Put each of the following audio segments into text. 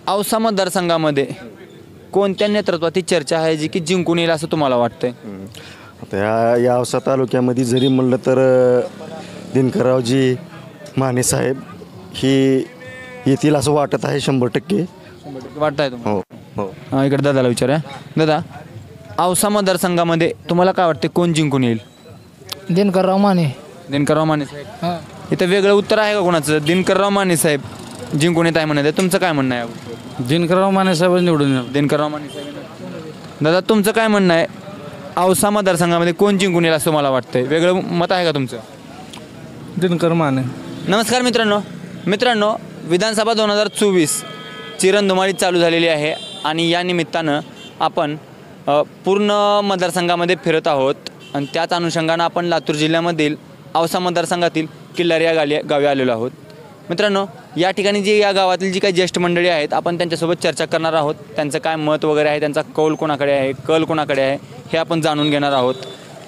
औसा मतदारसंघामध्ये कोणत्या नेतृत्वाची चर्चा आहे जी की जिंकून येईल असं तुम्हाला वाटतंय? आता या औसा तालुक्यामध्ये जरी म्हणलं तर दिनकररावजी माने साहेब ही येतील असं वाटत आहे 100%. वाटतंय तुम्हाला? हो हो. इकडे दादाला विचारा. दादा, औसा मतदारसंघामध्ये तुम्हाला काय वाटते कोण जिंकून येईल? दिनकरराव माने. दिनकरराव माने साहेब. इथं वेगळं उत्तर आहे का कोणाचं? दिनकरराव माने साहेब जिंकून येत आहे म्हणत आहे. तुमचं काय म्हणणं आहे? दिनकरराव माने साहेब निवडून दिनकरराव माने साहेब. दादा, तुमचं काय म्हणणं आहे? औसा मतदारसंघामध्ये कोण जिंकून येईल असं मला वाटतंय? वेगळं मत आहे का तुमचं? दिनकर माने. नमस्कार मित्रांनो, विधानसभा 2024 चिरंधुमाळी चालू झालेली आहे आणि या निमित्तानं आपण पूर्ण मतदारसंघामध्ये फिरत आहोत आणि त्याच अनुषंगानं आपण लातूर जिल्ह्यामधील औसा मतदारसंघातील किल्लारी या गावी आलेलो आहोत. मित्रांनो, या ठिकाणी जी या गावातील जी काही ज्येष्ठ मंडळी आहेत आपण त्यांच्यासोबत चर्चा करणार आहोत. त्यांचं काय मत वगैरे आहे, त्यांचा कल कोणाकडे आहे हे आपण जाणून घेणार आहोत.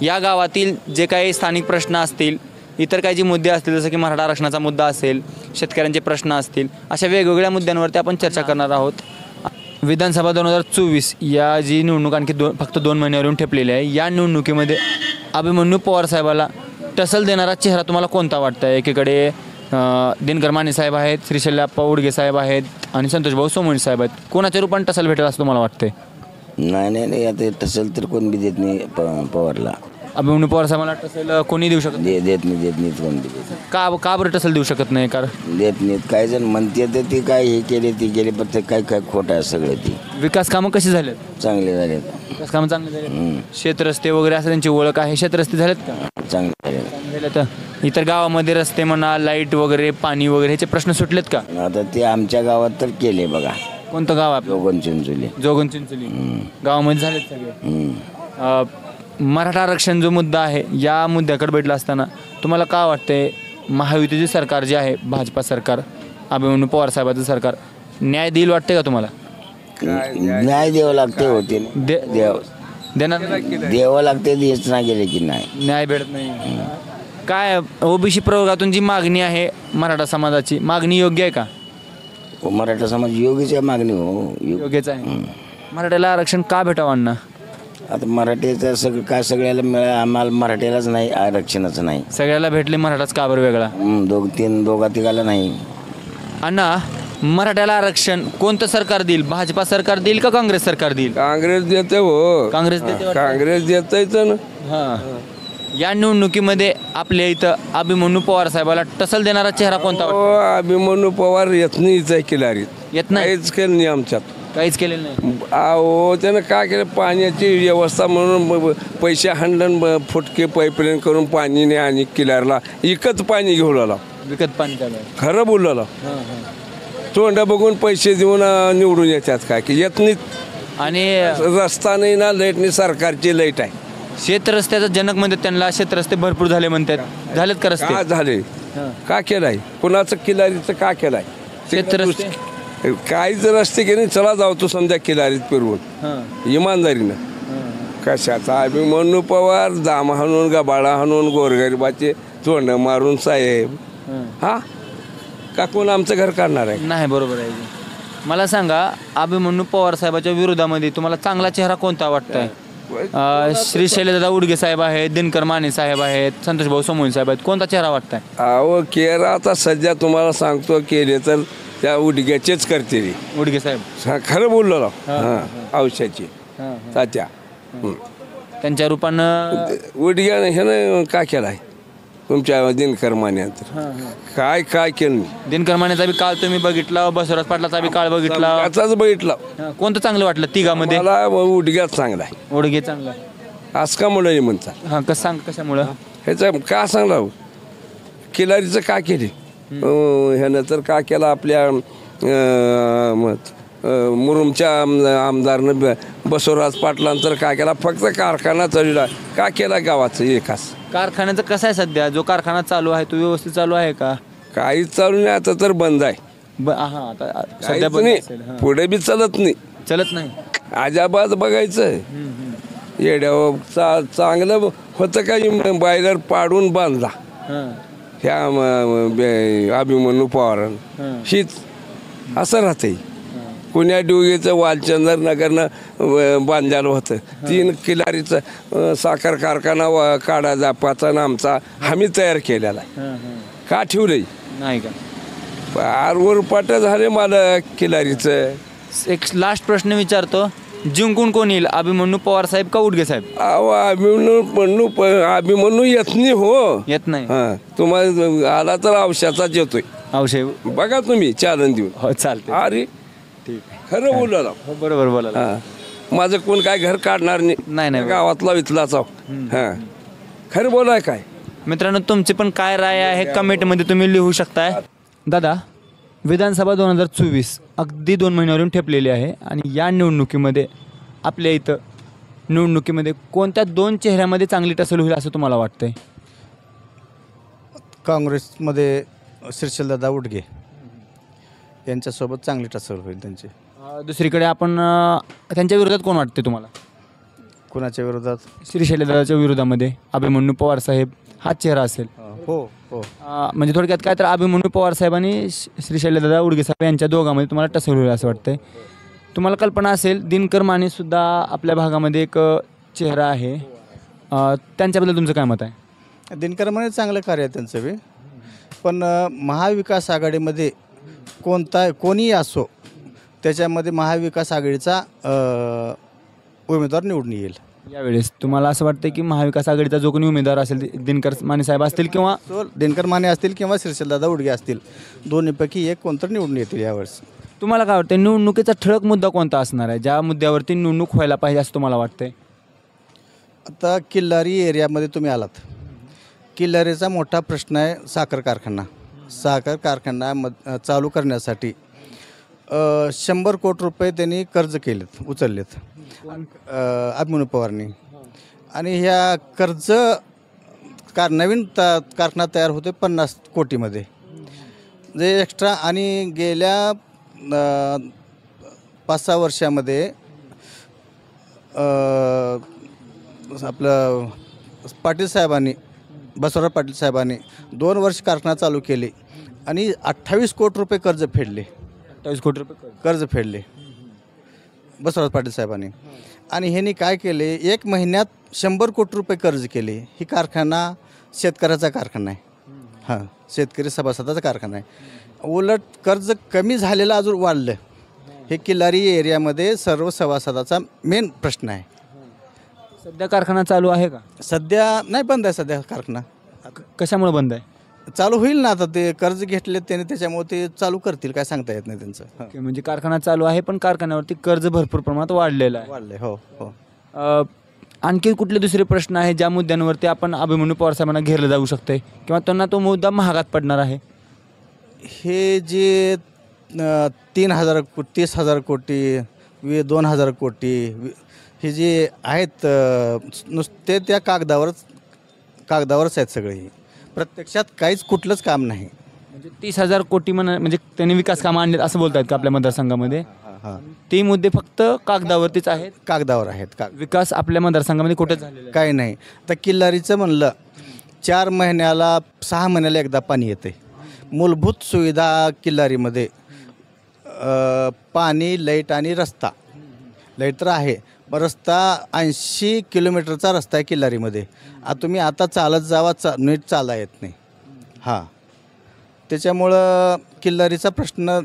या गावातील जे काही स्थानिक प्रश्न असतील, इतर काही जे मुद्दे असतील, जसं की मराठा आरक्षणाचा मुद्दा असेल, शेतकऱ्यांचे प्रश्न असतील, अशा वेगवेगळ्या मुद्द्यांवरती आपण चर्चा करणार आहोत. विधानसभा 2024 या जी निवडणूक आणखी फक्त 2 महिन्यावर येऊन ठेपलेली आहे. या निवडणुकीमध्ये अभिमन्यू पवार साहेबाला टसल देणारा चेहरा तुम्हाला कोणता वाटतं? एकीकडे दिनकर माने साहेब आहेत, श्रीशैल्यप्पा उडगे साहेब आहेत आणि संतोषभाऊ सोमवंशी साहेब आहेत. कोणाच्या रूपाने टसल भेटेल असं तुम्हाला वाटतंय? नाही आता टसल तर कोण बी देत नाही पवारला. अभिमन्यू पवार साहेबांना टसल कोणी देऊ शकत नाही? देत नाही कोण बी देत. का बरं टसल देऊ शकत नाही? कारण देत नाहीत. काही जण म्हणते तर ती काय हे केले ती गेले, पण ते काय खोटं आहे सगळं. ती विकास कामं कशी झालेत? चांगले झालेत. विकास कामं चांगले झाले. शेतरस्ते वगैरे असं त्यांची ओळख आहे. शेतरस्ते झालेत का? चांगले झाले. तर इतर गावामध्ये रस्ते म्हणा, लाईट वगैरे, पाणी वगैरे ह्याचे प्रश्न सुटलेत का? आता ते आमच्या गावात तर केले बघा. कोणतं गाव आहे? जोगन चिंचोली गावामध्ये झालेत सगळे. मराठा आरक्षण जो मुद्दा आहे, या मुद्द्याकडे बैठला असताना तुम्हाला काय वाटतंय? महायुतीचे सरकार जे आहे, भाजपा सरकार, अभिमन्यू पवार साहेबांचं सरकार न्याय देईल वाटते का तुम्हाला? न्याय द्यावं लागते. होते देणार? द्यावं लागते. देत नाही गेले की नाही, न्याय भेटत नाही. काय ओबीसी प्रवर्गातून जी मागणी आहे मराठा समाजाची, मागणी योग्य आहे का? मराठा समाज योग्यच मागणी हो. योग्यच आहे. मराठ्याला आरक्षण का भेटावं अण्णा? आता मराठीचं सगळ्याला मिळालं, आम्हाला मराठीलाच नाही, आरक्षणाचं नाही. सगळ्याला भेटले, मराठाच का बरं वेगळा? दोघा तिघाला नाही. अण्णा, मराठ्याला आरक्षण कोणतं सरकार देईल? भाजपा सरकार देईल का काँग्रेस सरकार देईल? काँग्रेस देते हो. काँग्रेस देते. काँग्रेस देतच ना. हां. या निवडणुकीमध्ये आपल्या इथं अभिमन्यू पवार साहेबाला टसल देणारा चेहरा कोणता वाटतो? अभिमन्यू पवार येत नाही किल्लारीत. येत नाही? काहीच केलं नाही आमच्यात. काहीच केलेलं नाही. अहो, त्यानं काय केलं? पाण्याची व्यवस्था म्हणून पैसे हांडून फुटके पाईपलाईन करून पाणी नाही आणि किल्लारला विकत पाणी घेऊन आला. विकत पाणी चालू आहे. खरं बोलला. तोंड बघून पैसे देऊन निवडून येतात. काय की येत नाहीत. आणि रस्ता नाही ना, लाईट नाही. सरकारची लाईट आहे. शेत रस्त्याचा जनक म्हणतात त्यांना. शेत रस्ते भरपूर झाले म्हणतात. झालेत का रस्ते? का झाले? का केलाय? कुणाचं किल्लारीचं का केलाय? शेत रस्ते काहीच रस्ते गेले. चला जाऊ तू समजा किल्लारीत फिरवून इमानदारीनं. कशाचा अभिमन्यू पवार? जाम हाणून, गबाळा हाणून, गोरगरिबाचे तोंड मारून साहेब. हा का कोण आमचं घर काढणार आहे? नाही. बरोबर आहे. मला सांगा, अभिमन्यू पवार साहेबाच्या विरोधामध्ये तुम्हाला चांगला चेहरा कोणता वाटतंय? श्रीशैल्यदादा उडगे साहेब आहेत, दिनकर माने साहेब आहेत, संतोषभाऊ सोमवंशी साहेब आहेत. कोणता चेहरा वाटतंय? अहो, केरा आता सध्या तुम्हाला सांगतो, केले तर त्या उडग्याचेच करते रे. उडगे साहेब खरं बोललो. औषधाची तात्या त्यांच्या रूपानं उडग्यानं ह्यानं का केलाय तुमच्या दिनकर मान्यात? काय केलं? दिनकर मानेचा बी काळ तुम्ही बघितला, बसवराज पाटलाचा बी काळ बघितला. त्याचाच बघितला. कोणतं चांगलं वाटलं तिघामध्ये? मला उडग्याच चांगला आहे. उडगे चांगला. आज का मुलं म्हणतात? हां, कसं सांग, कशामुळं? ह्याचं का सांगला? किल्लारीचं का केले ह्यानं? तर का केला? आपल्या मुरुमच्या आमदारनं बसवराज पाटलांतर काय केला? फक्त कारखाना चालवला. का केला गावाचं एकाच? कारखान्याचं कसं आहे सध्या? जो कारखाना चालू आहे तो व्यवस्थित चालू आहे का? काहीच चालू नाही. आता तर बंद आहे. हां, आता सध्या नाही. पुढे बी चालत नाही. अजाबात बघायचं. येड्या चांगलं होतं का? बायलर पाडून बांधला ह्या अभिमन्यू पवारानं. हीच असं राहते. पुण्या डिवगीचं वालचंदर नगरनं बांधलेलं होतं 3 किलारीचं साखर कारखाना काढायचा पाचा आमचा आम्ही तयार केलेला आहे. का ठेवलंय नाही का? पारवर पाट झाले मला किलारीचं. एक लास्ट प्रश्न विचारतो, जिंकून कोण येईल, अभिमन्यू पवार साहेब का उडगे साहेब? अभिमन्यू येत नाही हो. येत नाही. हा तुम्हाला आला तर औषधाचाच येतोय. औषध बघा तुम्ही चालन देऊन. हो चालते. अरे ठीक खरं बोलायला. हो बरोबर बोला. हा माझं कोण काय घर काढणार नाही, नाही नाही. गावातला वितलाच आहो. हा खरं बोलाय काय. मित्रांनो, तुमची पण काय राय आहे कमेंटमध्ये तुम्ही लिहू शकताय. दादा, विधानसभा 2024 अगदी 2 महिन्यावरून ठेपलेली आहे आणि या निवडणुकीमध्ये आपल्या इथं निवडणुकीमध्ये कोणत्या 2 चेहऱ्यामध्ये चांगली टसल होईल असं तुम्हाला वाटतंय? काँग्रेसमध्ये श्रीशैलदादा उडगे यांच्यासोबत चांगली टसल होईल त्यांची. दुसरीकडे आपण त्यांच्या विरोधात कोण वाटते तुम्हाला? कुणाच्या विरोधात? श्रीशैलदादाच्या विरोधामध्ये अभिमन्यू पवार साहेब हा चेहरा असेल. हो हो. म्हणजे थोडक्यात काय तर अभिमन्यू पवार साहेब आणि श्रीशैलदादा उडगे साहेब यांच्या दोघांमध्ये तुम्हाला टसल होईल असं वाटतंय. तुम्हाला कल्पना असेल दिनकर मानेसुद्धा आपल्या भागामध्ये एक चेहरा आहे, त्यांच्याबद्दल तुमचं काय मत आहे? दिनकर माने चांगलं कार्य आहे त्यांचं बी, पण महाविकास आघाडीमध्ये कोणीही असो त्याच्यामध्ये महाविकास आघाडीचा उमेदवार निवडून येईल. यावेळेस तुम्हाला असं वाटतं की महाविकास आघाडीचा जो कोणी उमेदवार असेल दिनकर माने साहेब असतील किंवा दिनकर माने असतील किंवा श्रीशैलदादा उडगे असतील, दोन्हीपैकी एक कोणतं निवडून येतील यावेळेस. तुम्हाला काय वाटतं निवडणुकीचा ठळक मुद्दा कोणता असणार आहे, ज्या मुद्द्यावरती निवडणूक व्हायला पाहिजे असं तुम्हाला वाटतंय? आता किल्लारी एरियामध्ये तुम्ही आलात, किल्लारीचा मोठा प्रश्न आहे साखर कारखाना. साखर कारखाना चालू करण्यासाठी 100 कोटी रुपये त्यांनी कर्ज उचललेत अभिमन्यू पवारनी. आणि ह्या कर्ज नवीन कारखाना तयार होते 50 कोटीमध्ये जे एक्स्ट्रा. आणि गेल्या 5-6 वर्षामध्ये आपलं पाटील साहेबांनी बसवराज पाटील साहेबांनी 2 वर्ष कारखाना चालू केले आणि 28 कोटी रुपये कर्ज फेडले. 28 कोटी रुपये कर्ज फेडले बसवराज पाटील साहेबांनी. आणि ह्यांनी काय केले, 1 महिन्यात 100 कोटी रुपये कर्ज केले. ही कारखाना शेतकऱ्याचा कारखाना आहे. हां, शेतकरी सभासदाचा कारखाना आहे. उलट कर्ज कमी झालेलं अजून वाढलं. हे किल्लारी एरियामध्ये सर्व सभासदाचा मेन प्रश्न आहे. सध्या कारखाना चालू आहे का? सध्या नाही, बंद आहे सध्या कारखाना. कशामुळे बंद आहे? चालू होईल ना आता, ते कर्ज घेतले त्याने त्याच्यामुळे ते चालू करतील, काय सांगता येत नाही त्यांचं. ओके, म्हणजे कारखाना चालू आहे पण कारखान्यावरती कर्ज भरपूर प्रमाणात वाढलेलं आहे. वाढले. हो हो. आणखी कुठले दुसरे प्रश्न आहे ज्या मुद्द्यांवरती आपण अभिमन्यू पवार साहेबांना घेरलं जाऊ शकते किंवा त्यांना तो मुद्दा महागात पडणार आहे? हे जे 30,000 कोटी 2,000 कोटी हे जे आहेत नुसते त्या कागदावरच आहेत सगळे. प्रत्यक्षात काहीच कुठलंच काम नाही. म्हणजे 30,000 कोटी म्हणजे त्यांनी विकास कामं आणले असं बोलत आहेत का आपल्या मतदारसंघामध्ये? हां, ते मुद्दे फक्त कागदावरतीच आहेत, कागदावर आहेत. विकास आपल्या मतदारसंघामध्ये कुठे झालेला आहे? काही नाही. तर किल्लारीचं म्हणलं 4 महिन्याला 6 महिन्याला एकदा पाणी येते. मूलभूत सुविधा किल्लारीमध्ये पाणी, लाईट आणि रस्ता. लाईट तर आहे, पण रस्ता 80 किलोमीटरचा रस्ता आहे किल्लारीमध्ये. तुम्ही आता चालत जावा, नीट चाला येत नाही. हां, त्याच्यामुळं किल्लारीचा प्रश्न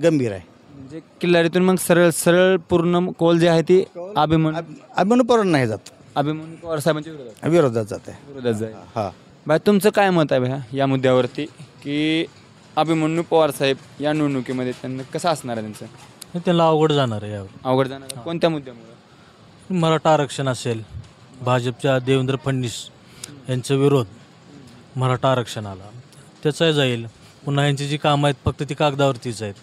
गंभीर आहे. म्हणजे किल्लारीतून मग सरळ पूर्ण कोल जे आहे ती अभिमन्यू पवार नाही जात, अभिमन्यू पवार साहेबांच्या विरोधात जात आहे. विरोधात जाईल. हां, भाई तुमचं काय मत आहे भैया या मुद्द्यावरती की अभिमन्यू पवार साहेब या निवडणुकीमध्ये त्यांना कसं असणार आहे? त्यांचं त्यांना अवघड जाणार आहे यावर. अवघड जाणार आहे. कोणत्या मुद्द्यामुळे? मराठा आरक्षण असेल, भाजपच्या देवेंद्र फडणवीस यांचा विरोध मराठा आरक्षणाला त्याचा जाईल. पुन्हा यांची जी कामं आहेत फक्त ती कागदावरतीच आहेत.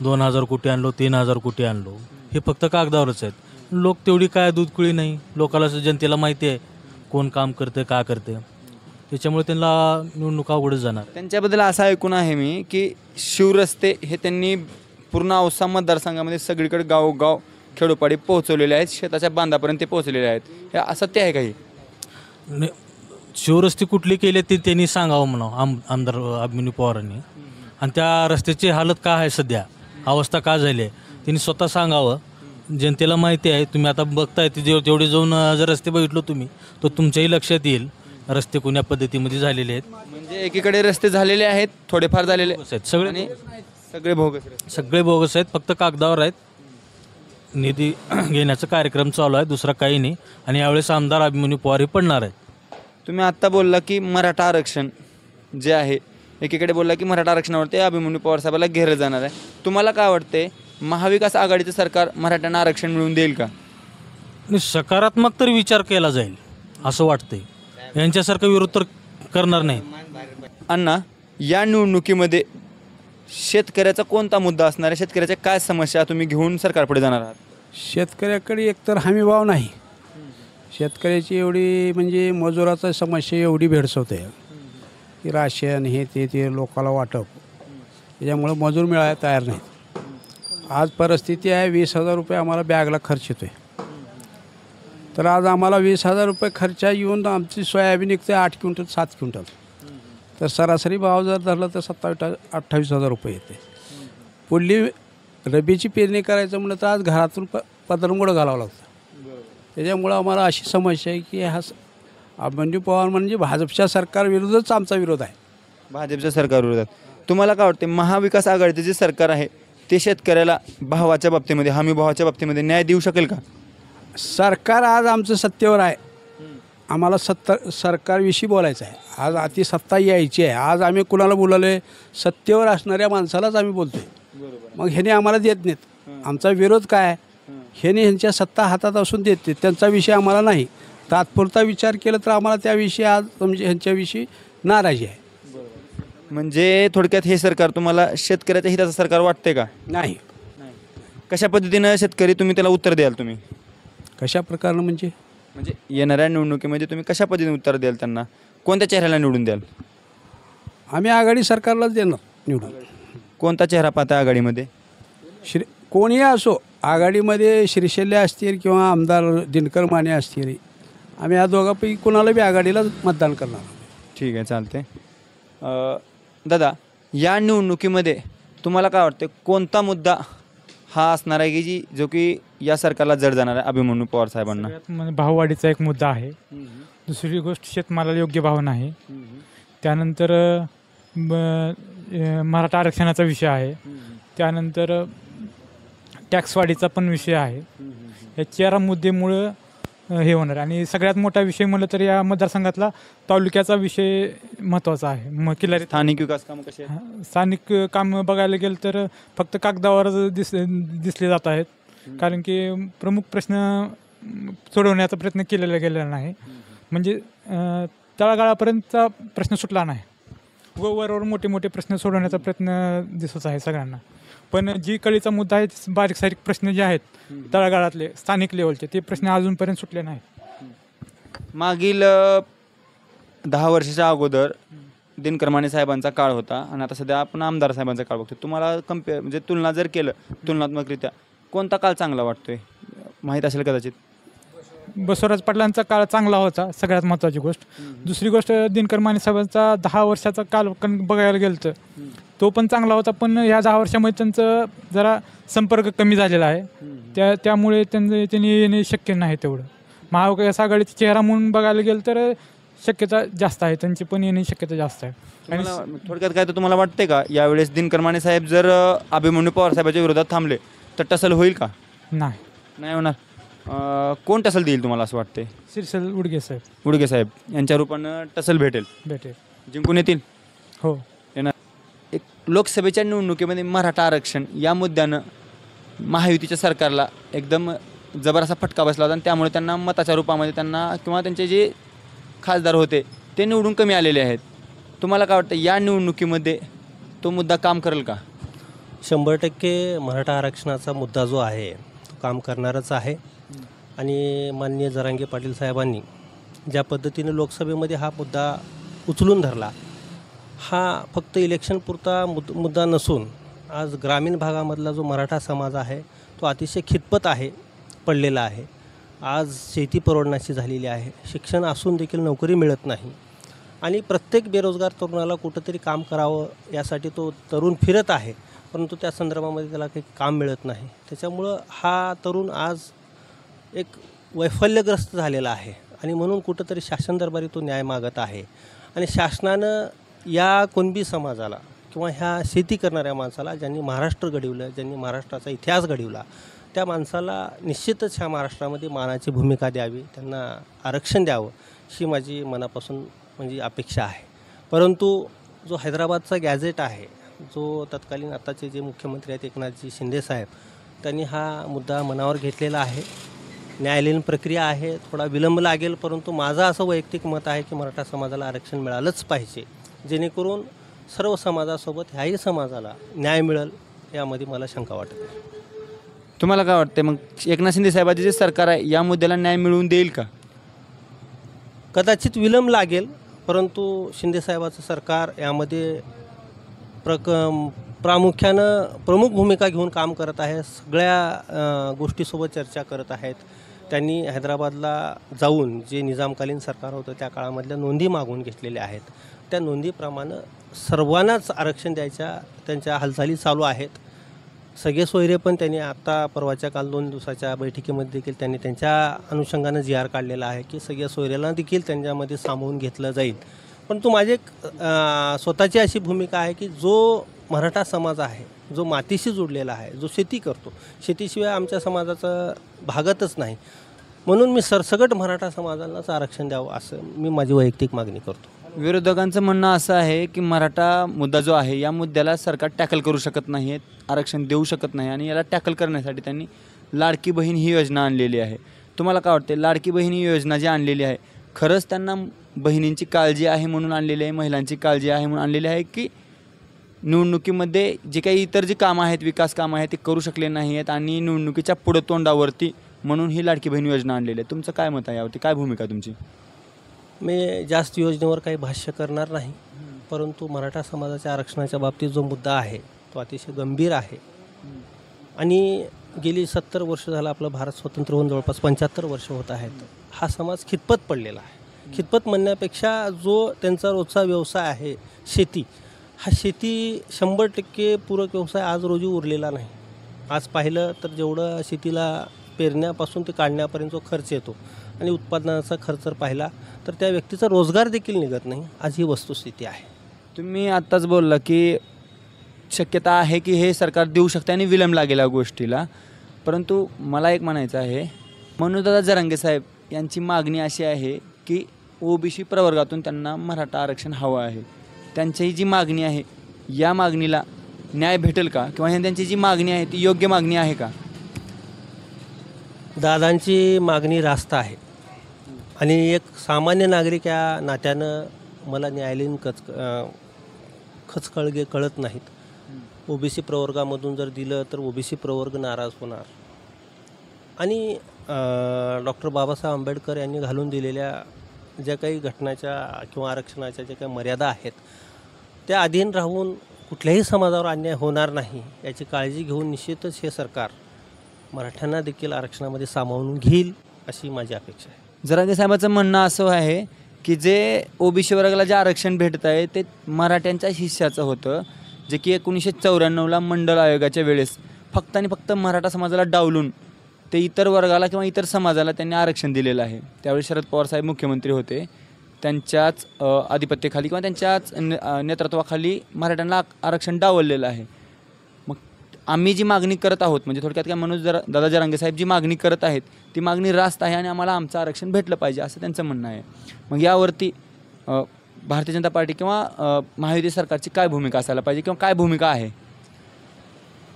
2,000 कोटी आणलो, 3,000 कोटी आणलो, हे फक्त कागदावरच आहेत. लोक तेवढी काय दूधकुळी नाही. लोकाला जनतेला माहिती आहे कोण काम करते, का करते. त्याच्यामुळे त्यांना निवडणूक अवघडच जाणार. त्यांच्याबद्दल असं ऐकून आहे मी की शिवरस्ते हे त्यांनी पूर्ण औसा मतदारसंघामध्ये सगळीकडे गावोगाव खेडोपाडी पोहोचवलेले आहेत, शेताच्या बांधापर्यंत ते पोहोचलेले आहेत. हे असत्य आहे काही? शिवरस्ते कुठली केले ते त्यांनी सांगावं म्हणा आमदार अभिमन्यू पवारांनी. आणि त्या रस्त्याची हालत का आहे सध्या, अवस्था का झाली आहे, त्यांनी स्वतः सांगावं. जनतेला माहिती आहे, तुम्ही आता बघताय ते जेवढे जाऊन जर रस्ते बघितलो तुम्ही तर तुमच्याही लक्षात येईल रस्ते कोण्या पद्धतीमध्ये झालेले आहेत. म्हणजे एकीकडे रस्ते झालेले आहेत, थोडेफार झालेले बोगस आहेत सगळे, आणि सगळे भोगस रस्ते. सगळे बोगस आहेत, फक्त कागदावर आहेत. निधी घेण्याचा कार्यक्रम चालू आहे, दुसरा काही नाही. आणि यावेळेस आमदार अभिमन्यू पवार हे पडणार आहेत. तुम्ही आत्ता बोलला की मराठा आरक्षण जे आहे, एकीकडे बोलला की मराठा आरक्षणावरती अभिमन्यू पवार साहेबाला घेरलं जाणार आहे. तुम्हाला काय वाटते, महाविकास आघाडीचं सरकार मराठ्यांना आरक्षण मिळवून देईल का? आणि सकारात्मक तरी विचार केला जाईल असं वाटतंय. यांच्यासारखं विरोध तर करणार नाही. अण्णा, या निवडणुकीमध्ये शेतकऱ्याचा कोणता मुद्दा असणार आहे? शेतकऱ्याच्या काय समस्या तुम्ही घेऊन सरकारपुढे जाणार आहात? शेतकऱ्याकडे एकतर हमीभाव नाही. शेतकऱ्याची एवढी म्हणजे मजुराचा समस्या एवढी भेडसावते की राशन हे ते लोकाला वाटप, त्याच्यामुळं मजूर मिळायला तयार नाहीत. आज परिस्थिती आहे 20,000 रुपये आम्हाला बॅगला खर्च येतो आहे. तर आज आम्हाला 20,000 रुपये खर्च येऊन आमची सोयाबीन निघते 8 क्विंटल 7 क्विंटल. तर सरासरी भाव जर धरला तर 27-28,000 रुपये येते. पुढली रबीची पेरणी करायचं म्हणलं तर आज घरातून पदरमुळं घालावं लागतं. त्याच्यामुळं आम्हाला अशी समस्या आहे की हा अभिमन्यू पवार म्हणजे भाजपच्या सरकारविरुद्धच आमचा विरोध आहे. भाजपच्या सरकारविरोधात तुम्हाला काय वाटते, महाविकास आघाडीचे जे सरकार आहे ते शेतकऱ्याला भावाच्या बाबतीमध्ये, हमी भावाच्या बाबतीमध्ये न्याय देऊ शकेल का? सरकार आज आमचं सत्तेवर आहे. आम्हाला सरकारविषयी बोलायचं आहे. आज अति सत्ता यायची आहे. आज आम्ही कुणाला बोलालो आहे? सत्तेवर असणाऱ्या माणसालाच आम्ही बोलतो आहे. मग ह्याने आम्हाला देत नाहीत. आमचा विरोध काय आहे? ह्याने ह्यांच्या सत्ता हातात असून देत नाहीत. त्यांचा विषय आम्हाला नाही. तात्पुरता विचार केला तर आम्हाला त्याविषयी आज म्हणजे ह्यांच्याविषयी नाराजी आहे. म्हणजे थोडक्यात हे सरकार तुम्हाला शेतकऱ्याच्या हिताचं सरकार वाटते का? नाही. कशा पद्धतीनं शेतकरी तुम्ही त्याला उत्तर द्याल? तुम्ही कशा प्रकारनं म्हणजे म्हणजे येणाऱ्या निवडणुकीमध्ये तुम्ही कशा पद्धतीने उत्तर द्याल त्यांना? कोणत्या चेहऱ्याला निवडून द्याल? आम्ही आघाडी सरकारलाच देणार निवडून. कोणता चेहरा पाहता आघाडीमध्ये? कोणीही असो, आघाडीमध्ये श्रीशैल्य असतील किंवा आमदार दिनकर माने असतील, आम्ही या दोघांपैकी कोणाला बी आघाडीला मतदान करणार. ठीक आहे, चालते. दादा, या निवडणुकीमध्ये तुम्हाला काय वाटते, कोणता मुद्दा हा असणार आहे की जो की या सरकारला जड जाणार आहे अभिमन्यू पवार साहेबांना? म्हणजे भाववाढीचा एक मुद्दा आहे. दुसरी गोष्ट, शेतमालाला योग्य भाव नाही. त्यानंतर मराठा आरक्षणाचा विषय आहे. त्यानंतर टॅक्सवाढीचा पण विषय आहे. या 4 मुद्द्यामुळं हे होणार. आणि सगळ्यात मोठा विषय म्हणलं तर या मतदारसंघातला तालुक्याचा विषय महत्त्वाचा आहे. किल्लारी स्थानिक विकास कामं कसे आहेत? स्थानिक कामं बघायला गेलं तर फक्त कागदावर दिसले जात आहेत. कारण की प्रमुख प्रश्न सोडवण्याचा प्रयत्न केलेला गेलेला नाही. म्हणजे तळागाळापर्यंतचा प्रश्न सुटला नाही. वरवर मोठे मोठे प्रश्न सोडवण्याचा प्रयत्न दिसत आहे सगळ्यांना. पण जी कळीचा मुद्दा आहे, बारीक सारीक प्रश्न जे आहेत तळागाळातले स्थानिक लेवलचे, ते प्रश्न अजूनपर्यंत सुटले नाहीत. मागील 10 वर्षाच्या अगोदर दिनकर माने साहेबांचा काळ होता आणि आता सध्या आपण आमदार साहेबांचा काळ बघतो. तुम्हाला म्हणजे तुलना जर केलं तुलनात्मकरित्या, कोणता काळ चांगला वाटतोय? माहीत असेल कदाचित. बसवराज पाटलांचा काळ चांगला होता, सगळ्यात महत्त्वाची गोष्ट. दुसरी गोष्ट, दिनकर माने साहेबांचा 10 वर्षाचा काल बघायला गेलं तर तो पण चांगला होता. पण ह्या 10 वर्षामध्ये त्यांचं जरा संपर्क कमी झालेला आहे. त्यामुळे त्यांनी येणे शक्य नाही तेवढं. महाविकास आघाडीचा चेहरा म्हणून बघायला गेलं तर शक्यता जास्त आहे, त्यांची पण येण्याची शक्यता जास्त आहे. आणि थोडक्यात काय तर तुम्हाला वाटते का यावेळेस दिनकर माने साहेब जर अभिमन्यू पवार साहेबांच्या विरोधात थांबले तर टसल होईल का? नाही होणार. कोण टसल देईल तुम्हाला असं वाटते? श्रीशैल उडगे साहेब यांच्या रूपानं टसल भेटेल, जिंकून येतील. हो, येणार. एक लोकसभेच्या निवडणुकीमध्ये मराठा आरक्षण या मुद्द्यानं महायुतीच्या सरकारला एकदम जबरदस्त फटका बसला होता आणि त्यामुळे त्यांना मताच्या रूपामध्ये त्यांना किंवा त्यांचे जे खासदार होते ते निवडून कमी आलेले आहेत. तुम्हाला काय वाटतं, या निवडणुकीमध्ये तो मुद्दा काम करेल का? 100% मराठा आरक्षणाचा मुद्दा जो आहे तो काम करणारच आहे. आणि माननीय जरांगे पाटील साहेबांनी ज्या पद्धतीने लोकसभेमध्ये हा मुद्दा उचलून धरला, हा फक्त इलेक्शनपुरता मुद्दा नसून आज ग्रामीण भागामधला जो मराठा समाज आहे तो अतिशय खितपत आहे, पडलेला आहे. आज शेती परवडण्याची झालेली आहे. शिक्षण असून देखील नोकरी मिळत नाही आणि प्रत्येक बेरोजगार तरुणाला कुठंतरी काम करावं यासाठी तो तरुण फिरत आहे. परंतु त्या संदर्भामध्ये त्याला काही काम मिळत नाही. त्याच्यामुळं हा तरुण आज एक वैफल्यग्रस्त झालेला आहे आणि म्हणून कुठंतरी शासन दरबारी तो न्याय मागत आहे. आणि शासनानं या कुणबी समाजाला किंवा ह्या शेती करणाऱ्या माणसाला, ज्यांनी महाराष्ट्र घडवलं, ज्यांनी महाराष्ट्राचा इतिहास घडवला, त्या माणसाला निश्चितच ह्या महाराष्ट्रामध्ये मानाची भूमिका द्यावी, त्यांना आरक्षण द्यावं ही माझी मनापासून म्हणजे अपेक्षा आहे. परंतु जो हैदराबादचा गॅझेट आहे, जो तत्कालीन आताचे जे मुख्यमंत्री आहेत एकनाथजी शिंदेसाहेब, त्यांनी हा मुद्दा मनावर घेतलेला आहे. न्यायालयीन प्रक्रिया आहे, थोडा विलंब लागेल, परंतु माझं असं वैयक्तिक मत आहे की मराठा समाजाला आरक्षण मिळालंच पाहिजे, जेणेकरून सर्व समाजासोबत ह्याही समाजाला न्याय मिळेल यामध्ये मला शंका वाटत नाही. तुम्हाला काय वाटते मग एकनाथ शिंदे साहेबांचे जे सरकार आहे या मुद्द्याला न्याय मिळवून देईल का? कदाचित विलंब लागेल, परंतु शिंदेसाहेबाचं सरकार यामध्ये प्रामुख्यानं प्रमुख भूमिका घेऊन काम करत आहे. सगळ्या गोष्टीसोबत चर्चा करत आहेत. त्यांनी हैदराबादला जाऊन जे निजामकालीन सरकार होतं त्या काळामधल्या नोंदी मागून घेतलेल्या आहेत. त्या नोंदीप्रमाणे सर्वांनाच आरक्षण द्यायच्या त्यांच्या हालचाली चालू आहेत. सगळे सोयरे पण त्यांनी आत्ता परवाच्या काल 2 दिवसाच्या बैठकीमध्ये देखील त्यांनी त्यांच्या अनुषंगानं जी.आर काढलेला आहे की सगळ्या सोयऱ्याला देखील त्यांच्यामध्ये सामावून घेतलं जाईल. परंतु माझी एक स्वतःची अशी भूमिका आहे की जो मराठा समाज आहे, जो मातीशी जोडलेला आहे, जो शेती करतो, शेतीशिवाय आमच्या समाजाचं भागतच नाही, म्हणून मी सरसकट मराठा समाजालाच आरक्षण द्यावं असं मी माझी वैयक्तिक मागणी करतो. विरोधकांचं म्हणणं असं आहे की मराठा मुद्दा जो आहे या मुद्द्याला सरकार टॅकल करू शकत नाही, आरक्षण देऊ शकत नाही आणि याला टॅकल करण्यासाठी त्यांनी लाडकी बहीण ही योजना आणलेली आहे. तुम्हाला काय वाटते, लाडकी बहीण ही योजना जी आणलेली आहे खरंच त्यांना बहिणींची काळजी आहे म्हणून आणलेली आहे, महिलांची काळजी आहे म्हणून आणलेली आहे, की निवडणुकीमध्ये जे काही इतर जी कामं आहेत, विकास कामं आहेत ते करू शकले नाही आहेत आणि निवडणुकीच्या पुढं तोंडावरती म्हणून ही लाडकी बहीण योजना आणलेली आहे? तुमचं काय मत आहे यावरती, काय भूमिका तुमची? मी जास्त योजनेवर काही भाष्य करणार नाही, परंतु मराठा समाजाच्या आरक्षणाच्या बाबतीत जो मुद्दा आहे तो अतिशय गंभीर आहे. आणि गेली 70 वर्ष झालं आपलं भारत स्वतंत्र होऊन जवळपास 75 वर्ष होत आहेत. हा समाज खितपत पडलेला आहे. खितपत म्हणण्यापेक्षा जो त्यांचा रोजचा व्यवसाय आहे शेती, हा शेती 100% पूरक व्यवसाय आज रोजी उरलेला नाही. आज पाहिलं तर जेवढं शेतीला पेरण्यापासून ते काढण्यापर्यंत जो खर्च येतो आणि उत्पादनाचा खर्च पाहिला तर त्या व्यक्तीचा रोजगार देखील निघत नाही. आज ही वस्तुस्थिती आहे. तुम्ही आत्ताच बोलला की शक्यता आहे की हे सरकार देऊ शकते आणि विलंब लागेल या गोष्टीला, परंतु मला एक म्हणायचं आहे, मनोजदादा जरांगे साहेब यांची मागणी अशी आहे की ओबीसी प्रवर्गातून त्यांना मराठा आरक्षण हवं आहे. त्यांची जी मागणी आहे या मागणीला न्याय भेटेल का, किंवा त्यांची जी मागणी आहे ती योग्य मागणी आहे का? दादांची मागणी रास्त आहे आणि एक सामान्य नागरिक या नात्यानं मला न्यायालयीन खचखळगे कळत नाहीत. ओबीसी प्रवर्गामधून जर दिलं तर ओबीसी प्रवर्ग नाराज होणार आणि डॉक्टर बाबासाहेब आंबेडकर यांनी घालून दिलेल्या ज्या काही घटनाच्या किंवा आरक्षणाच्या ज्या काही मर्यादा आहेत त्या अधीन राहून कुठल्याही समाजावर अन्याय होणार नाही याची काळजी घेऊन निश्चितच हे सरकार मराठ्यांना देखील आरक्षणामध्ये सामावून घेईल अशी माझी अपेक्षा आहे. जरांगे साहेबांचं म्हणणं असं आहे की जे ओबीसी वर्गाला जे आरक्षण भेटत आहे ते मराठ्यांच्या हिस्साचं होतं, जे की 1994ला मंडल आयोगाच्या वेळेस फक्त आणि फक्त मराठा समाजाला डावलून ते इतर वर्गाला किंवा इतर समाजाला त्यांनी आरक्षण दिलेलं आहे. त्यावेळी शरद पवार साहेब मुख्यमंत्री होते, त्यांच्याच आधिपत्याखाली किंवा त्यांच्याच नेतृत्वाखाली मराठ्यांना आरक्षण डावललेलं आहे. मग आम्ही जी मागणी करत आहोत, म्हणजे थोडक्यात काय दादा जरांगे साहेब जी मागणी करत आहेत ती मागणी रास्त आहे आणि आम्हाला आमचं आरक्षण भेटलं पाहिजे असं त्यांचं म्हणणं आहे. मग यावरती भारतीय जनता पार्टी किंवा महायुती सरकारची काय भूमिका असायला पाहिजे किंवा काय भूमिका आहे?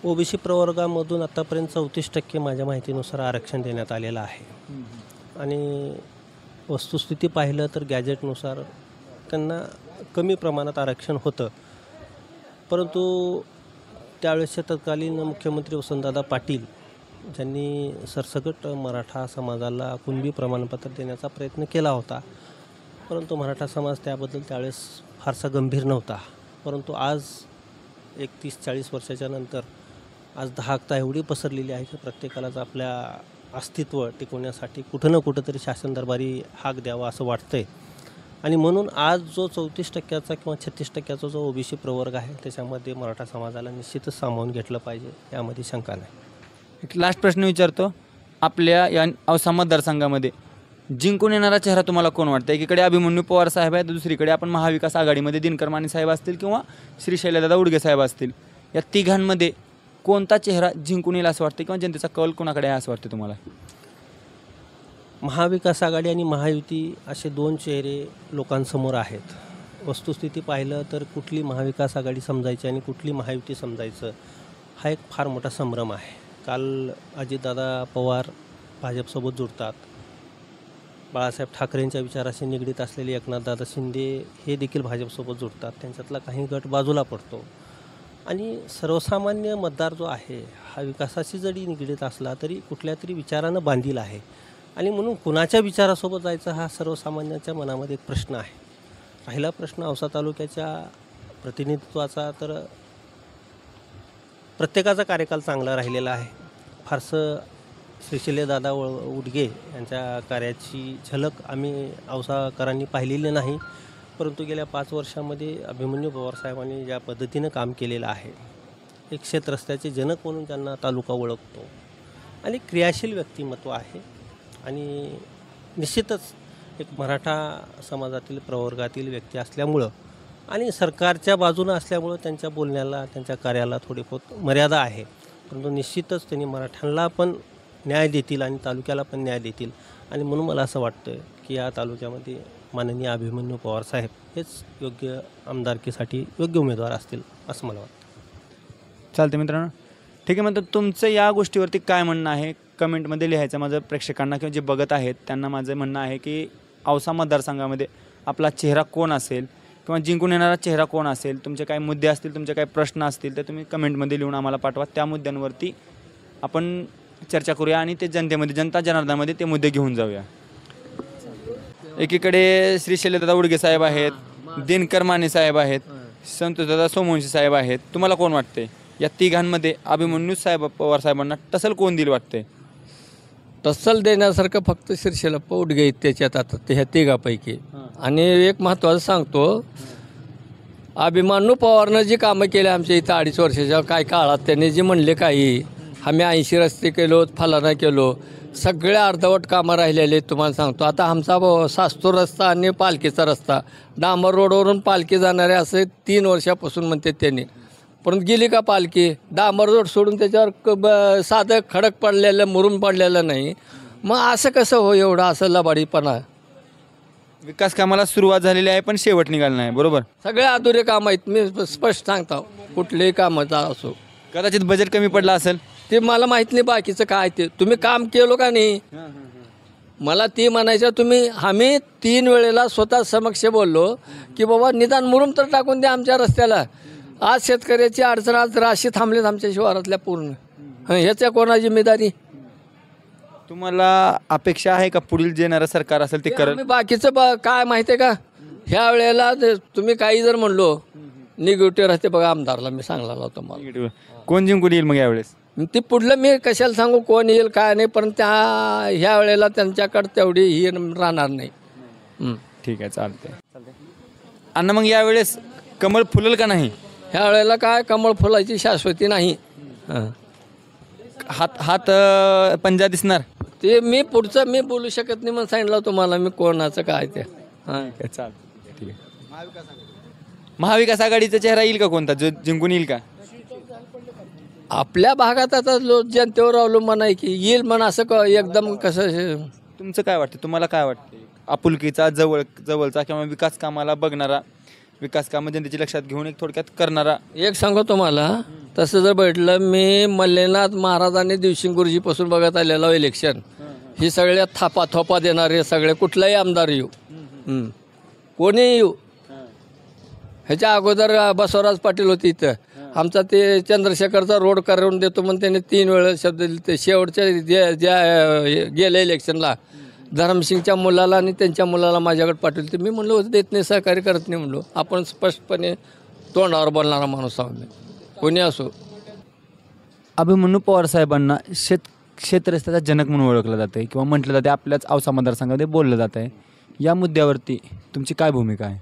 ओबीसी प्रवर्गामधून आत्तापर्यंत 34% माझ्या माहितीनुसार आरक्षण देण्यात आलेलं आहे आणि वस्तुस्थिती पाहिलं तर गॅजेटनुसार त्यांना कमी प्रमाणात आरक्षण होतं, परंतु त्यावेळेसच्या तत्कालीन मुख्यमंत्री वसंतदादा पाटील ज्यांनी सरसकट मराठा समाजाला कुणबी प्रमाणपत्र देण्याचा प्रयत्न केला होता, परंतु मराठा समाज त्याबद्दल त्यावेळेस फारसा गंभीर नव्हता. परंतु आज 30-40 वर्षाच्या नंतर आज दहाकता एवढी पसरलेली आहे की प्रत्येकालाच आपल्या अस्तित्व टिकवण्यासाठी कुठं ना कुठं तरी शासन दरबारी हाक द्यावा असं वाटतंय. आणि म्हणून आज जो 34% किंवा 36% जो ओबीसी प्रवर्ग आहे त्याच्यामध्ये मराठा समाजाला निश्चितच सामावून घेतलं पाहिजे, यामध्ये शंका नाही. एक लास्ट प्रश्न विचारतो. आपल्या या औसा मतदारसंघामध्ये जिंकून येणारा चेहरा तुम्हाला कोण वाटतं? एकीकडे अभिमन्यू पवार साहेब आहेत, दुसरीकडे आपण महाविकास आघाडीमध्ये दिनकर माने साहेब असतील किंवा श्री शैलदादा उडगे साहेब असतील. या तिघांमध्ये कोणता चेहरा जिंकून येईल असं वाटतं किंवा जनतेचा कौल कोणाकडे आहे असं वाटतं तुम्हाला? महाविकास आघाडी आणि महायुती असे दोन चेहरे लोकांसमोर आहेत. वस्तुस्थिती पाहिलं तर कुठली महाविकास आघाडी समजायची आणि कुठली महायुती समजायचं हा एक फार मोठा संभ्रम आहे. काल अजितदादा पवार भाजपसोबत जुळतात, बाळासाहेब ठाकरेंच्या विचाराशी निगडीत असलेले एकनाथदादा शिंदे हे देखील भाजपसोबत जुळतात. त्यांच्यातला काही गट बाजूला पडतो आणि सर्वसामान्य मतदार जो आहे हा विकासाशी जरी निगडीत असला तरी कुठल्या तरी विचारानं बांधील आहे आणि म्हणून कुणाच्या विचारासोबत जायचं हा सर्वसामान्यांच्या मनामध्ये एक प्रश्न आहे. राहिला प्रश्न औसा तालुक्याच्या प्रतिनिधित्वाचा, तर प्रत्येकाचा कार्यकाल चांगला राहिलेला आहे. फारसं श्रीशैल्यदादा उडगे यांच्या कार्याची झलक आम्ही औसाकरांनी पाहिलेली नाही, परंतु गेल्या 5 वर्षामध्ये अभिमन्यू पवार साहेबांनी ज्या पद्धतीनं काम केलेलं आहे, एक शेतरस्त्याचे जनक म्हणून त्यांना तालुका ओळखतो आणि क्रियाशील व्यक्तिमत्व आहे आणि निश्चितच एक मराठा समाजातील प्रवर्गातील व्यक्ती असल्यामुळं आणि सरकारच्या बाजूनं असल्यामुळं त्यांच्या बोलण्याला, त्यांच्या कार्याला थोडी बहुत मर्यादा आहे, परंतु निश्चितच त्यांनी मराठ्यांना पण न्याय देतील आणि तालुक्याला पण न्याय देतील आणि म्हणून मला असं वाटतं की या तालुक्यामध्ये माननीय अभिमन्यू पवार साहेब हेच योग्य आमदारकीसाठी योग्य उमेदवार असतील असं मला वाटतं. चालते मित्रांनो, ठीक आहे. म्हणतो तुमचं या गोष्टीवरती काय म्हणणं आहे कमेंटमध्ये लिहायचं. माझं प्रेक्षकांना किंवा जे बघत आहेत त्यांना माझं म्हणणं आहे की औसा मतदारसंघामध्ये आपला चेहरा कोण असेल किंवा जिंकून येणारा चेहरा कोण असेल. तुमचे काही मुद्दे असतील, तुमचे काही प्रश्न असतील तर तुम्ही कमेंटमध्ये लिहून आम्हाला पाठवा. त्या मुद्द्यांवरती आपण चर्चा करूया आणि ते जनतेमध्ये, जनता जनार्दनामध्ये ते मुद्दे घेऊन जाऊया. एकीकडे श्री शैलदादा उडगे साहेब आहेत, दिनकर माने साहेब आहेत, संतोषदादा सोमवंशी साहेब आहेत. तुम्हाला कोण वाटते या तिघांमध्ये अभिमन्यू साहेब पवार साहेबांना टसल कोण दिल वाटते? टसल देण्यासारखं फक्त श्रीशैलप्पा उडगे आहेत त्याच्यात आता ह्या तिघापैकी. आणि एक महत्त्वाचं सांगतो, अभिमन्यू पवारनं जी कामं केली आमच्या इथं 2.5 वर्षाच्या काय काळात, त्यांनी जे म्हणले काही, आम्ही 80 रस्ते केलो, फलाना केलो, सगळ्या अर्धवट कामं राहिलेले तुम्हाला सांगतो. आता आमचा सास्तूर रस्ता आणि पालखीचा रस्ता, डांबर रोडवरून पालखी जाणारे असे 3 वर्षापासून म्हणते त्यांनी, परंतु गेली का पालखी? डांबर रोड सोडून त्याच्यावर साधं खडक पडलेलं, मुरुम पडलेलं नाही. मग असं कसं हो एवढं असं लबाडीपणा? विकास कामाला सुरुवात झालेली आहे पण शेवट निघाला नाही, बरोबर? सगळे अधुरे काम आहेत, मी स्पष्ट सांगतो. कुठलेही कामाचा असो, कदाचित बजेट कमी पडला असेल ते मला माहीत नाही. बाकीचं काय ते तुम्ही काम केलं का नाही मला ते म्हणायचं. तुम्ही आम्ही 3 वेळेला स्वतः समक्ष बोललो की बाबा निदान मुरुम तर टाकून द्या आमच्या रस्त्याला. आज शेतकऱ्याची अडचण, आज राशी थांबलेत आमच्या शिवारातल्या पूर्ण. ह्याच्या कोणाची जिम्मेदारी? तुम्हाला अपेक्षा आहे का पुढील जे येणारं सरकार असेल ते करेल? बाकीचं काय माहिती आहे का, ह्या वेळेला तुम्ही काही जर म्हणलो निगेटिव्ह राहते बघा आमदारला. मी सांगला होतो मला कोण जिंकून येईल मग यावेळेस? ते पुढलं मी कशाला सांगू कोण येईल काय नाही, पण ह्या वेळेला त्यांच्याकडे तेवढी ही राहणार नाही. ठीक आहे, चालते. अण्णा मग यावेळेस कमळ फुलेल का नाही? ह्या वेळेला काय कमळ फुलाची शाश्वती नाही. हात पंजा दिसणार ते मी पुढचं मी बोलू शकत नाही म्हणून सांगितलं तुम्हाला मी कोणाचं काय ते. चालतं, ठीक आहे. महाविकास आघाडीचा चेहरा येईल का कोणता, जो जिंकून येईल का? आपल्या भागात आता जनतेवर अवलंबून आहे की येईल म्हणून असं एकदम कसं. तुमचं काय वाटतं, तुम्हाला काय वाटतं? आपुलकीचा, जवळचा किंवा विकास कामाला बघणारा, विकास कामं जनतेची लक्षात घेऊन एक थोडक्यात करणारा. एक सांगू तुम्हाला, तसं जर भेटलं, मी मल्लेनाथ महाराजांनी दिवशी गुरुजीपासून बघत आलेलं इलेक्शन, ही सगळ्या थापा देणारे सगळे कुठलाही आमदार येऊ, कोणी येऊ. ह्याच्या अगोदर बसवराज पाटील होते इथं, आमचा ते चंद्रशेखरचा रोड करून देतो म्हणून त्यांनी 3 वेळा शब्द दिले. ते शेवटच्या ज्या गेल्या इलेक्शनला धरमसिंगच्या मुलाला आणि त्यांच्या मुलाला माझ्याकडे पाठवले. तर मी म्हणलो होतं देत नाही, सहकार्य करत नाही म्हणलो. आपण स्पष्टपणे तोंडावर बोलणारा माणूस आहोत, कोणी असो. अभिमन्यू पवार साहेबांना शेतरस्त्याचा जनक म्हणून ओळखलं जातं किंवा म्हटलं जाते, आपल्याच औसा मतदारसंघामध्ये बोललं जात आहे या मुद्द्यावरती तुमची काय भूमिका आहे?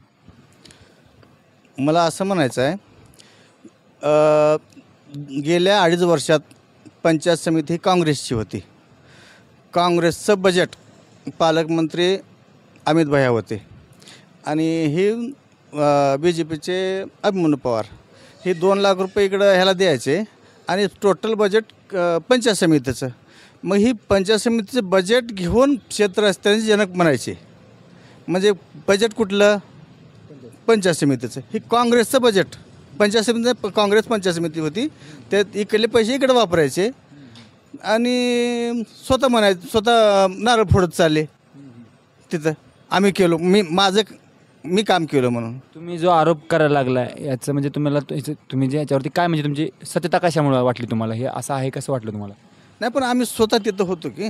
मला असं म्हणायचं आहे, गेल्या 2.5 वर्षात पंचायत समिती ही काँग्रेसची होती. काँग्रेसचं बजेट पालकमंत्री अमित भैया होते आणि ही बी जे पीचे अभिमन्यू पवार हे 2 लाख रुपये इकडं ह्याला द्यायचे आणि टोटल बजेट पंचायत समितीचं. मग ही पंचायत समितीचं बजेट घेऊन क्षेत्ररस्त्यांचे जनक म्हणायचे. म्हणजे बजेट कुठलं? पंचायत समितीचं. ही काँग्रेसचं बजेट पंचायत समिती, काँग्रेस पंचायत समिती होती. त्यात इकडले पैसे इकडे वापरायचे आणि स्वतः म्हणायचं, स्वतः नारळ फोडत चालले तिथं. आम्ही केलो, मी काम केलं म्हणून. तुम्ही जो आरोप करायला लागला याचं म्हणजे तुम्ही जे याच्यावरती काय म्हणजे तुमची सत्यता कशामुळे वाटली तुम्हाला? हे असं आहे कसं वाटलं तुम्हाला? नाही, पण आम्ही स्वतः तिथं होतो की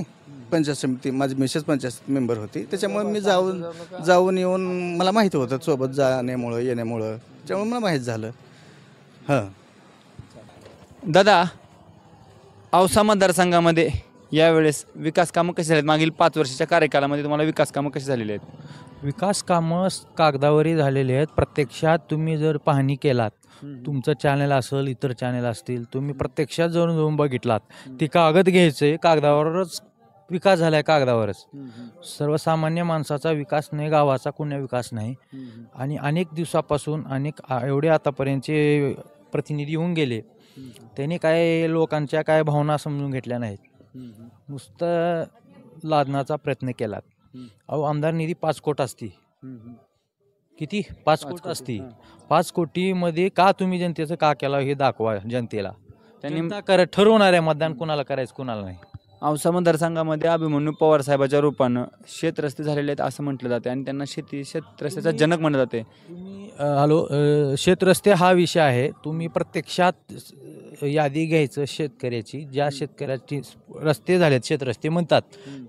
पंचायत समिती, माझी मिसेस पंचायत मेंबर होती. त्याच्यामुळे मी जाऊन येऊन मला माहिती होतं, सोबत जाण्यामुळं येण्यामुळं, त्यामुळे मला माहीत झालं. हां दादा, औसा मतदारसंघामध्ये यावेळेस विकास कामं कशी झालीत? मागील 5 वर्षाच्या कार्यकालामध्ये तुम्हाला विकास कामं कशी झालेली आहेत? विकास कामं कागदावरही झालेले आहेत. प्रत्यक्षात तुम्ही जर पाहणी केलात, तुमचं चॅनल असेल, इतर चॅनल असतील, तुम्ही प्रत्यक्षात जाऊन बघितलात, ती कागद घ्यायचे, कागदावरच विकास झाला आहे, कागदावरच. सर्वसामान्य माणसाचा विकास नाही, गावाचा कुण्या विकास नाही. आणि अनेक दिवसापासून एवढे आतापर्यंतचे प्रतिनिधी येऊन गेले, त्यांनी काय लोकांच्या काय भावना समजून घेतल्या नाहीत. नुसतं लादण्याचा प्रयत्न केला. अहो, आमदार निधी 5 कोटी असती. किती? 5 कोटी असती. 5 कोटीमध्ये का तुम्ही जनतेचं का केलं हे दाखवा जनतेला. त्यांनी ठरवणार आहे मतदान कुणाला करायचं कुणाला नाही. औसा मतदारसंघामध्ये अभिमन्यू पवार साहेबाच्या रूपानं शेतरस्ते झालेले आहेत असं म्हटलं जाते आणि त्यांना शेतरस्त्याचा जनक म्हणलं जाते. शेतरस्ते हा विषय आहे. तुम्ही प्रत्यक्षात यादी घ्यायचं शेतकऱ्याची, ज्या शेतकऱ्याची रस्ते झालेत, शेतरस्ते म्हणतात,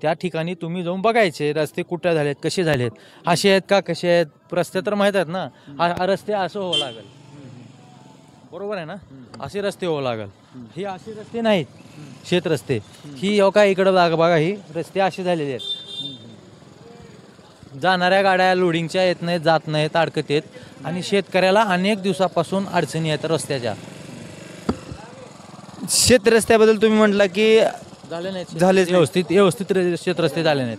त्या ठिकाणी तुम्ही जाऊन बघायचे रस्ते कुठे झालेत, कसे झालेत, असे आहेत का कसे आहेत. रस्ते तर माहीत आहेत ना, हा रस्ते असं होवं लागेल, बरोबर आहे ना, असे रस्ते होवं लागेल. हे असे रस्ते नाहीत शेतरस्ते. ही हो का इकडं बघा, ही रस्ते असे झालेले आहेत. जाणाऱ्या गाड्या लोडिंगच्या येत नाहीत, जात नाहीत, अडकत येत. आणि शेतकऱ्याला अनेक दिवसापासून अडचणी आहेत रस्त्याच्या. शेतरस्त्याबद्दल तुम्ही म्हटलं की झाले व्यवस्थित शेतरस्ते झाले नाहीत.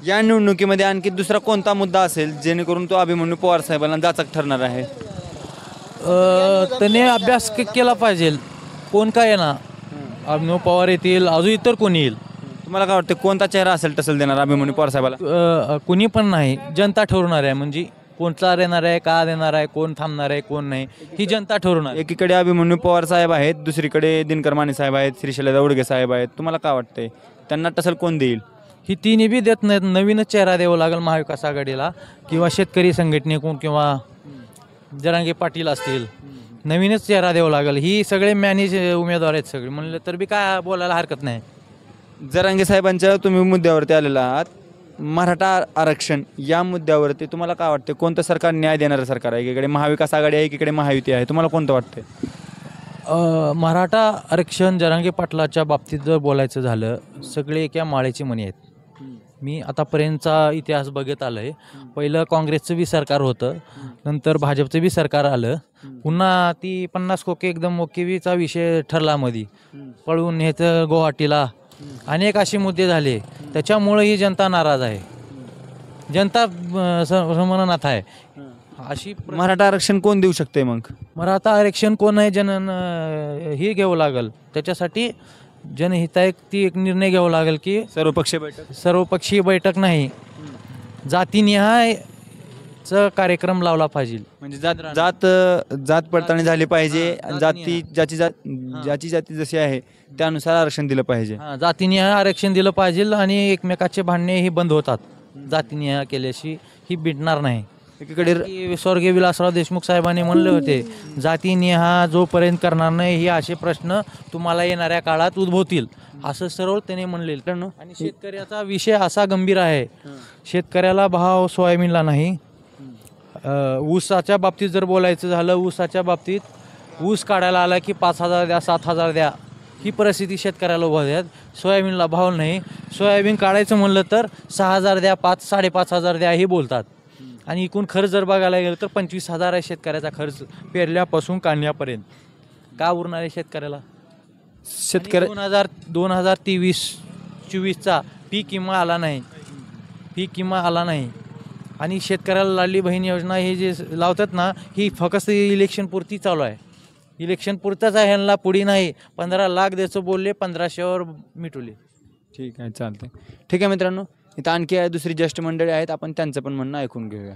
या निवडणुकीमध्ये आणखी दुसरा कोणता मुद्दा असेल जेणेकरून तो अभिमन्यू पवार साहेबांना जाचक ठरणार आहे? त्याने अभ्यास केला पाहिजे. कोण काय येणार? अभिमन्यू पवार येतील, अजून इतर कोणी येईल. तुम्हाला काय वाटतं कोणता चेहरा असेल टसल देणार अभिमन्यू पवार साहेबाला? कुणी पण नाही, जनता ठरवणार आहे. म्हणजे कोणता देणार आहे, का देणार आहे, कोण थांबणार आहे, कोण नाही, ही जनता ठरवणार. एकीकडे अभिमन्यू पवार साहेब आहेत, दुसरीकडे दिनकर माने साहेब आहेत, श्रीशैलजा उडगे साहेब आहेत. तुम्हाला काय वाटतंय त्यांना टसल कोण देईल? ही तिन्ही बी देत नाहीत. नवीनच चेहरा द्यावा लागेल महाविकास आघाडीला किंवा शेतकरी संघटनेकडून किंवा जरांगे पाटील असतील, नवीनच चेहरा द्यावा लागेल. ही सगळे मॅनेज उमेदवार आहेत सगळे, म्हणलं तर बी काय बोलायला हरकत नाही. जरांगे साहेबांच्या तुम्ही मुद्द्यावरती आलेला आहात, मराठा आरक्षण या मुद्द्यावरती तुम्हाला काय वाटते कोणतं सरकार न्याय देणारं सरकार आहे? एकीकडे महाविकास आघाडी आहे, एकीकडे महायुती आहे. तुम्हाला कोणतं वाटते? मराठा आरक्षण जरांगे पाटलाच्या बाबतीत जर बोलायचं झालं, सगळे एका माळेची मणी आहेत. मी आतापर्यंतचा इतिहास बघत आलो आहे. पहिलं काँग्रेसचं बी सरकार होतं, नंतर भाजपचं बी सरकार आलं, पुन्हा ती 50 खोके एकदम ओकेवीचा विषय ठरला, मध्ये पळून न्यायचं गुवाहाटीला, अनेक असे मुद्दे झाले. त्याच्यामुळे ही जनता नाराज आहे, जनता समनात आहे. अशी मराठा आरक्षण कोण देऊ शकते? मग मराठा आरक्षण कोण आहे हे घ्यावं लागेल. त्याच्यासाठी जनहितायक ती एक निर्णय घ्यावा लागेल की सर्वपक्षीय बैठक नाही, जातीनिहायचं कार्यक्रम लावला पाहिजे. म्हणजे जात पडताळणी झाली पाहिजे. ज्याची जाती जशी आहे त्यानुसार आरक्षण दिलं पाहिजे. जातीनिहाय आरक्षण दिलं पाहिजे आणि एकमेकाचे भांडणे ही बंद होतात. जातीनिहाय केल्याशी ही भेटणार नाही. एकीकडे स्वर्गीय विलासराव देशमुख साहेबांनी म्हणले होते, जातीनिहाय जोपर्यंत करणार नाही हे असे प्रश्न तुम्हाला येणाऱ्या काळात उद्भवतील, असं सरळ त्याने म्हणले. आणि शेतकऱ्याचा विषय असा गंभीर आहे, शेतकऱ्याला भाव सोयाबीनला नाही. ऊसाच्या बाबतीत जर बोलायचं झालं, ऊसाच्या बाबतीत ऊस काढायला आला की 5,000 द्या, 7,000 द्या. ही परिस्थिती शेतकऱ्याला उभा द्यात. सोयाबीनला भाव नाही. सोयाबीन काढायचं म्हणलं तर 6,000 द्या, 5,000-5,500 द्या हे बोलतात. आणि एकूण खर्च जर बघायला गेलं तर 25,000 आहे शेतकऱ्याचा खर्च पेरल्यापासून काढण्यापर्यंत. का उरणार आहे शेतकऱ्याला? शेतकरी 2023-24चा पीक विमा आला नाही. पीक विमा आला नाही. आणि शेतकऱ्याला लाडली बहीण योजना हे जे लावतात ना, ही फक्त इलेक्शन पुरती चालू आहे. इलेक्शन पुरताच आहे, ह्यांना पुढे नाही. 15 लाख द्यायचं बोलले, 1500वर मिटवले. ठीक आहे, चालतंय. ठीक आहे मित्रांनो, इथं आणखी दुसरी ज्येष्ठ मंडळी आहेत, आपण त्यांचं पण म्हणणं ऐकून घेऊया.